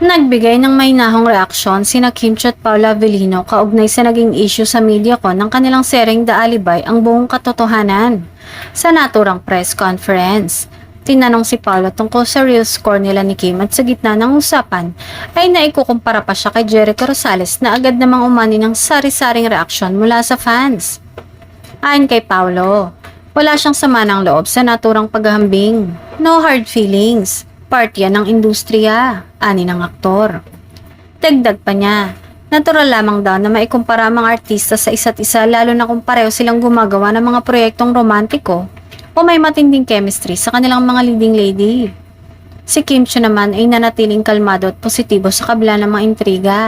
Nagbigay ng mahinahong reaksyon sina Kim Chiu at Paula Avellino kaugnay sa naging issue sa MediaCon ng kanilang sereng The Alibay ang buong katotohanan. Sa naturang press conference, tinanong si Paula tungkol sa real score nila ni Kim at sa gitna ng usapan ay naikukumpara pa siya kay Jericho Rosales na agad namang umani ng sari-saring reaksyon mula sa fans. Ayon kay Paulo, wala siyang sama ng loob sa naturang paghahambing. No hard feelings. Part yan ng industriya, ani ng aktor. Dagdag pa niya, natural lamang daw na maikumpara ang mga artista sa isa't isa lalo na kung pareho silang gumagawa ng mga proyektong romantiko o may matinding chemistry sa kanilang mga leading lady. Si Kim Chiu naman ay nanatiling kalmado at positibo sa kabila ng mga intriga.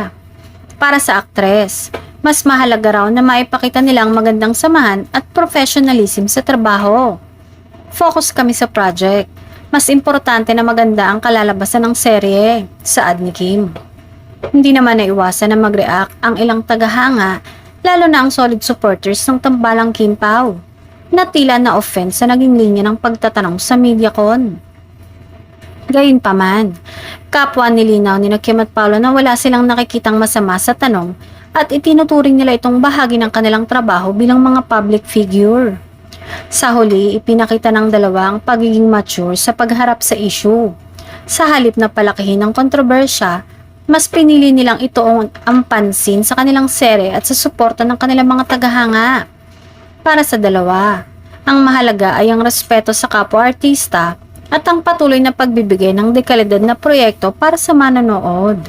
Para sa aktres, mas mahalaga raw na maipakita nila ang magandang samahan at professionalism sa trabaho. Focus kami sa project. Mas importante na maganda ang kalalabasan ng serye, saad ni Kim. Hindi naman naiwasan na mag-react ang ilang tagahanga, lalo na ang solid supporters ng tambalang Kim Pao, na tila na-offense sa naging linya ng pagtatanong sa MediaCon. Gayunpaman, kapwa nilinaw ni Kim at Paolo na wala silang nakikitang masama sa tanong at itinuturing nila itong bahagi ng kanilang trabaho bilang mga public figure. Sa huli, ipinakita ng dalawa ang pagiging mature sa pagharap sa issue. Sa halip na palakihin ng kontrobersya, mas pinili nilang ituon ang pansin sa kanilang serye at sa suporta ng kanilang mga tagahanga. Para sa dalawa, ang mahalaga ay ang respeto sa kapwa-artista at ang patuloy na pagbibigay ng dekalidad na proyekto para sa manonood.